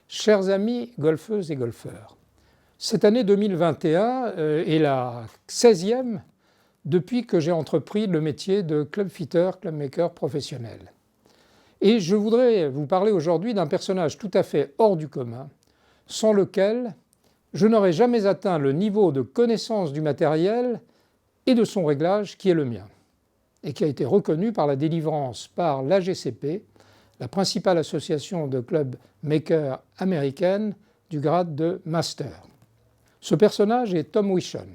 Chers amis golfeuses et golfeurs, cette année 2021 est la 16e depuis que j'ai entrepris le métier de club fitter, club maker professionnel. Et je voudrais vous parler aujourd'hui d'un personnage tout à fait hors du commun, sans lequel je n'aurais jamais atteint le niveau de connaissance du matériel et de son réglage qui est le mien, et qui a été reconnu par la délivrance par l'AGCP, la principale association de club makers américaine, du grade de Master. Ce personnage est Tom Wichon.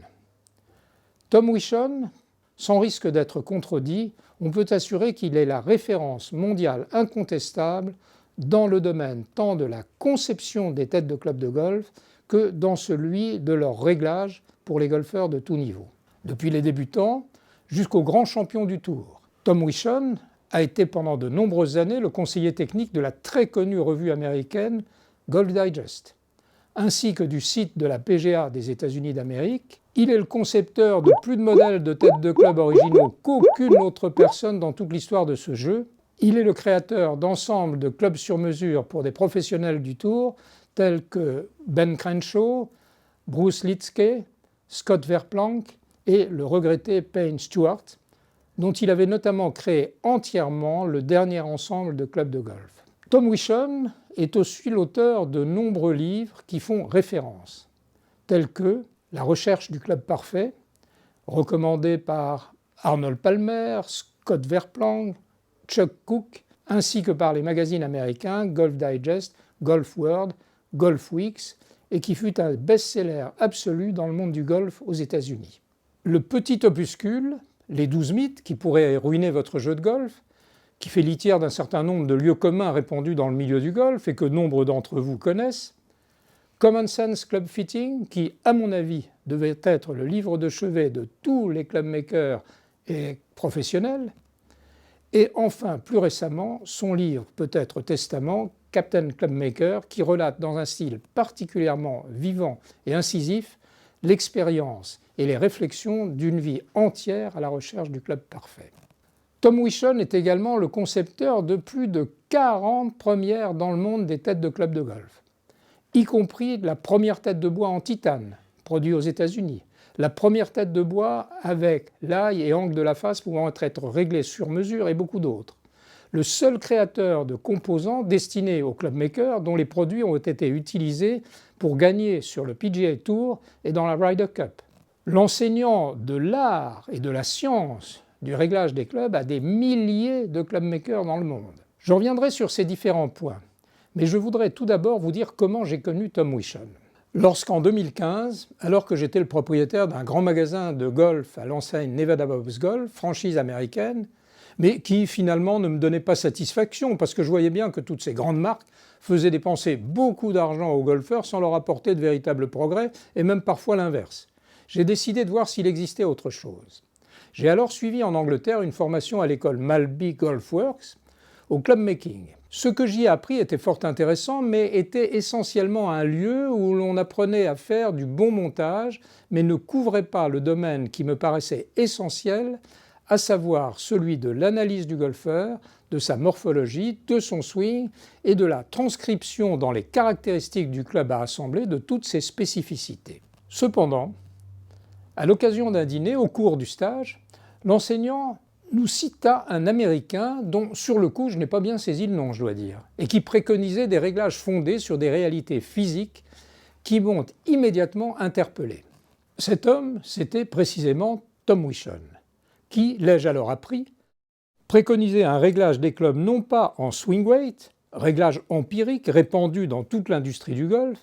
Tom Wichon, sans risque d'être contredit, on peut assurer qu'il est la référence mondiale incontestable dans le domaine tant de la conception des têtes de club de golf que dans celui de leur réglage pour les golfeurs de tout niveau. Depuis les débutants jusqu'aux grands champions du Tour, Tom Wichon a été pendant de nombreuses années le conseiller technique de la très connue revue américaine Golf Digest, ainsi que du site de la PGA des États-Unis d'Amérique. Il est le concepteur de plus de modèles de têtes de club originaux qu'aucune autre personne dans toute l'histoire de ce jeu. Il est le créateur d'ensembles de clubs sur mesure pour des professionnels du Tour tels que Ben Crenshaw, Bruce Lietzke, Scott Verplank et le regretté Payne Stewart, dont il avait notamment créé entièrement le dernier ensemble de clubs de golf. Tom Wichon est aussi l'auteur de nombreux livres qui font référence, tels que La recherche du club parfait, recommandé par Arnold Palmer, Scott Verplank, Chuck Cook, ainsi que par les magazines américains Golf Digest, Golf World, Golf Weeks, et qui fut un best-seller absolu dans le monde du golf aux États-Unis. Le petit opuscule, Les 12 mythes qui pourraient ruiner votre jeu de golf, qui fait litière d'un certain nombre de lieux communs répandus dans le milieu du golf et que nombre d'entre vous connaissent, Common Sense Club Fitting, qui, à mon avis, devait être le livre de chevet de tous les club makers et professionnels, et enfin, plus récemment, son livre, peut-être testament, Captain Club Maker, qui relate dans un style particulièrement vivant et incisif l'expérience et les réflexions d'une vie entière à la recherche du club parfait. Tom Wichon est également le concepteur de plus de 40 premières dans le monde des têtes de club de golf, y compris la première tête de bois en titane, produite aux États-Unis, la première tête de bois avec l'aille et angle de la face pouvant être réglés sur mesure et beaucoup d'autres. Le seul créateur de composants destinés aux club makers dont les produits ont été utilisés pour gagner sur le PGA Tour et dans la Ryder Cup. L'enseignant de l'art et de la science du réglage des clubs à des milliers de club makers dans le monde. Je reviendrai sur ces différents points, mais je voudrais tout d'abord vous dire comment j'ai connu Tom Wichon. Lorsqu'en 2015, alors que j'étais le propriétaire d'un grand magasin de golf à l'enseigne Nevada Bob's Golf, franchise américaine, mais qui finalement ne me donnait pas satisfaction parce que je voyais bien que toutes ces grandes marques faisaient dépenser beaucoup d'argent aux golfeurs sans leur apporter de véritables progrès et même parfois l'inverse. J'ai décidé de voir s'il existait autre chose. J'ai alors suivi en Angleterre une formation à l'école Malby Golf Works au club making. Ce que j'y ai appris était fort intéressant, mais était essentiellement un lieu où l'on apprenait à faire du bon montage, mais ne couvrait pas le domaine qui me paraissait essentiel, à savoir celui de l'analyse du golfeur, de sa morphologie, de son swing et de la transcription dans les caractéristiques du club à assembler de toutes ses spécificités. Cependant, à l'occasion d'un dîner, au cours du stage, l'enseignant nous cita un Américain dont, sur le coup, je n'ai pas bien saisi le nom, je dois dire, et qui préconisait des réglages fondés sur des réalités physiques qui m'ont immédiatement interpellé. Cet homme, c'était précisément Tom Wichon, qui, l'ai-je alors appris, préconisait un réglage des clubs non pas en swing weight, réglage empirique répandu dans toute l'industrie du golf,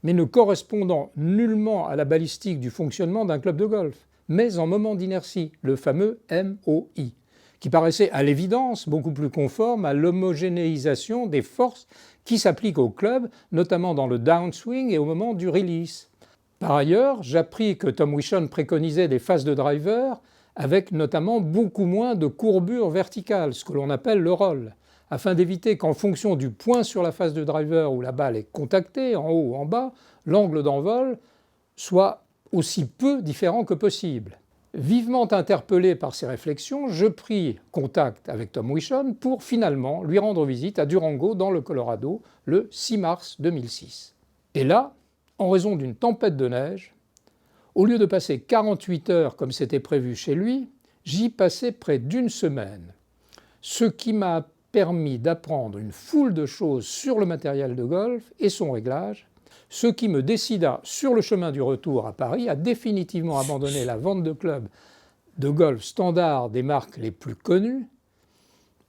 mais ne correspondant nullement à la balistique du fonctionnement d'un club de golf, mais en moment d'inertie, le fameux MOI, qui paraissait à l'évidence beaucoup plus conforme à l'homogénéisation des forces qui s'appliquent au club, notamment dans le downswing et au moment du release. Par ailleurs, j'appris que Tom Wichon préconisait des phases de driver avec notamment beaucoup moins de courbure verticale, ce que l'on appelle le roll, afin d'éviter qu'en fonction du point sur la face de driver où la balle est contactée, en haut ou en bas, l'angle d'envol soit aussi peu différent que possible. Vivement interpellé par ces réflexions, je pris contact avec Tom Wishon pour finalement lui rendre visite à Durango dans le Colorado le 6 mars 2006. Et là, en raison d'une tempête de neige, au lieu de passer 48 heures comme c'était prévu chez lui, j'y passais près d'une semaine, ce qui m'a permis d'apprendre une foule de choses sur le matériel de golf et son réglage, ce qui me décida, sur le chemin du retour à Paris, à définitivement abandonner la vente de clubs de golf standard des marques les plus connues,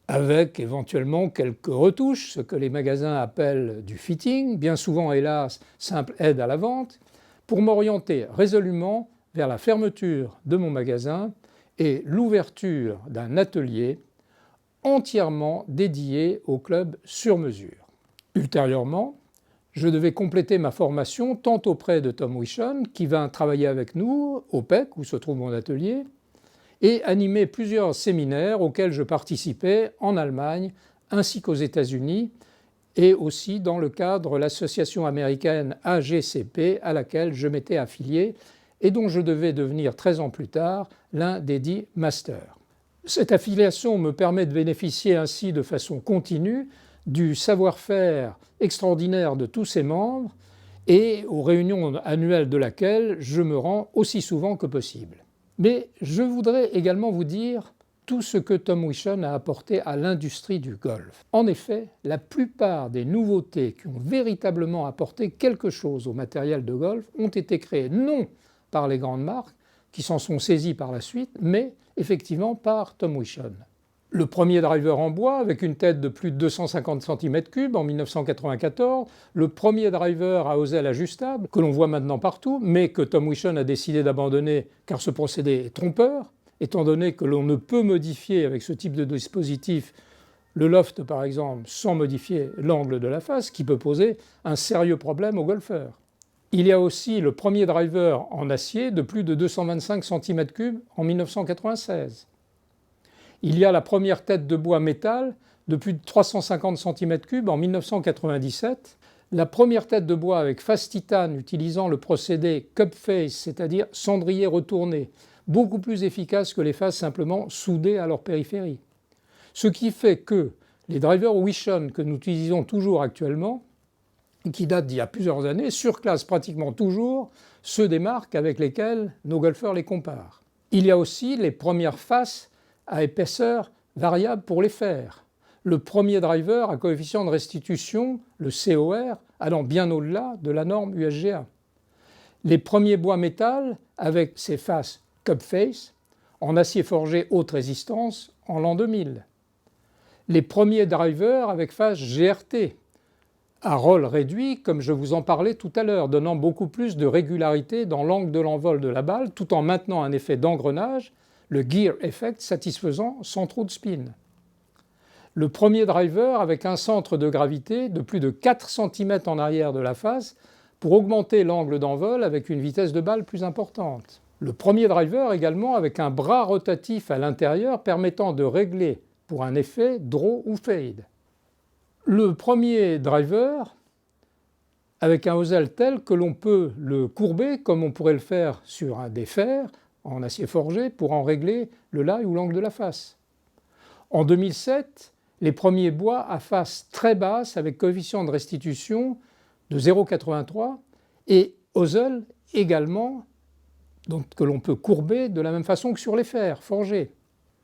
avec éventuellement quelques retouches, ce que les magasins appellent du fitting, bien souvent hélas simple aide à la vente, pour m'orienter résolument vers la fermeture de mon magasin et l'ouverture d'un atelier entièrement dédié au club sur mesure. Ultérieurement, je devais compléter ma formation tant auprès de Tom Wishon, qui vint travailler avec nous au PEC, où se trouve mon atelier, et animer plusieurs séminaires auxquels je participais en Allemagne ainsi qu'aux États-Unis, et aussi dans le cadre de l'association américaine AGCP à laquelle je m'étais affilié et dont je devais devenir 13 ans plus tard l'un des 10 masters. Cette affiliation me permet de bénéficier ainsi de façon continue du savoir-faire extraordinaire de tous ses membres et aux réunions annuelles de laquelle je me rends aussi souvent que possible. Mais je voudrais également vous dire tout ce que Tom Wishon a apporté à l'industrie du golf. En effet, la plupart des nouveautés qui ont véritablement apporté quelque chose au matériel de golf ont été créées non par les grandes marques, qui s'en sont saisies par la suite, mais effectivement par Tom Wishon. Le premier driver en bois avec une tête de plus de 250 cm3 en 1994, le premier driver à hosel ajustable que l'on voit maintenant partout, mais que Tom Wishon a décidé d'abandonner car ce procédé est trompeur, étant donné que l'on ne peut modifier avec ce type de dispositif le loft par exemple sans modifier l'angle de la face, qui peut poser un sérieux problème aux golfeurs. Il y a aussi le premier driver en acier de plus de 225 cm3 en 1996. Il y a la première tête de bois métal de plus de 350 cm3 en 1997, la première tête de bois avec face titane utilisant le procédé cup face, c'est-à-dire cendrier retourné, beaucoup plus efficace que les faces simplement soudées à leur périphérie. Ce qui fait que les drivers Wishon que nous utilisons toujours actuellement, et qui datent d'il y a plusieurs années, surclassent pratiquement toujours ceux des marques avec lesquelles nos golfeurs les comparent. Il y a aussi les premières faces à épaisseur variable pour les fers. Le premier driver à coefficient de restitution, le COR, allant bien au-delà de la norme USGA. Les premiers bois métal avec ses faces cup face en acier forgé haute résistance en l'an 2000. Les premiers drivers avec face GRT à roll réduit, comme je vous en parlais tout à l'heure, donnant beaucoup plus de régularité dans l'angle de l'envol de la balle tout en maintenant un effet d'engrenage, le gear effect satisfaisant sans trop de spin. Le premier driver avec un centre de gravité de plus de 4 cm en arrière de la face pour augmenter l'angle d'envol avec une vitesse de balle plus importante. Le premier driver également avec un bras rotatif à l'intérieur permettant de régler pour un effet draw ou fade. Le premier driver avec un hosel tel que l'on peut le courber comme on pourrait le faire sur un des fers en acier forgé pour en régler le lie ou l'angle de la face. En 2007, les premiers bois à face très basse avec coefficient de restitution de 0,83 et hosel également, donc que l'on peut courber de la même façon que sur les fers forgés.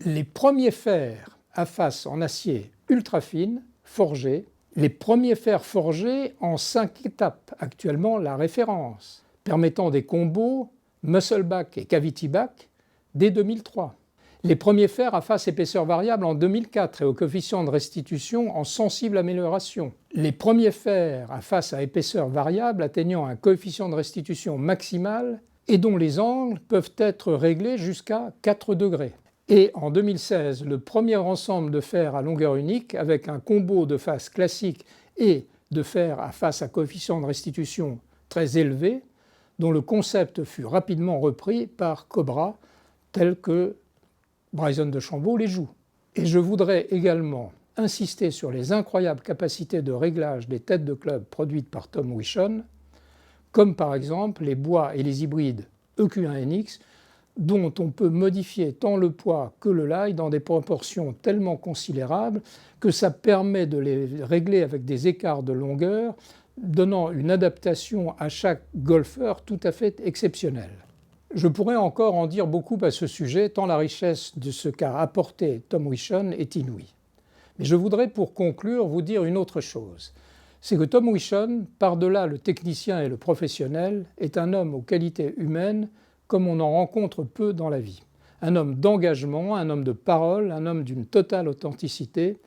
Les premiers fers à face en acier ultra fine, forgés, les premiers fers forgés en 5 étapes, actuellement la référence, permettant des combos muscle back et cavity back dès 2003. Les premiers fers à face épaisseur variable en 2004 et au coefficient de restitution en sensible amélioration. Les premiers fers à face à épaisseur variable atteignant un coefficient de restitution maximal et dont les angles peuvent être réglés jusqu'à 4 degrés. Et en 2016, le premier ensemble de fers à longueur unique avec un combo de face classique et de fers à face à coefficient de restitution très élevé, dont le concept fut rapidement repris par Cobra, tel que Bryson DeChambeau les joue. Et je voudrais également insister sur les incroyables capacités de réglage des têtes de club produites par Tom Wishon, comme par exemple les bois et les hybrides EQ1NX, dont on peut modifier tant le poids que le lie dans des proportions tellement considérables que ça permet de les régler avec des écarts de longueur, donnant une adaptation à chaque golfeur tout à fait exceptionnelle. Je pourrais encore en dire beaucoup à ce sujet, tant la richesse de ce qu'a apporté Tom Wischon est inouïe. Mais je voudrais pour conclure vous dire une autre chose. C'est que Tom Wischon, par-delà le technicien et le professionnel, est un homme aux qualités humaines comme on en rencontre peu dans la vie. Un homme d'engagement, un homme de parole, un homme d'une totale authenticité,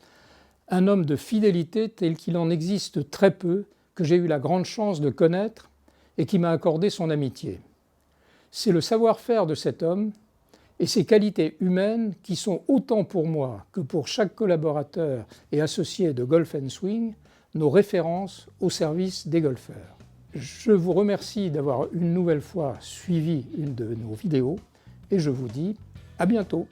un homme de fidélité tel qu'il en existe très peu, que j'ai eu la grande chance de connaître et qui m'a accordé son amitié. C'est le savoir-faire de cet homme et ses qualités humaines qui sont autant pour moi que pour chaque collaborateur et associé de Golf & Swing nos références au service des golfeurs. Je vous remercie d'avoir une nouvelle fois suivi une de nos vidéos et je vous dis à bientôt.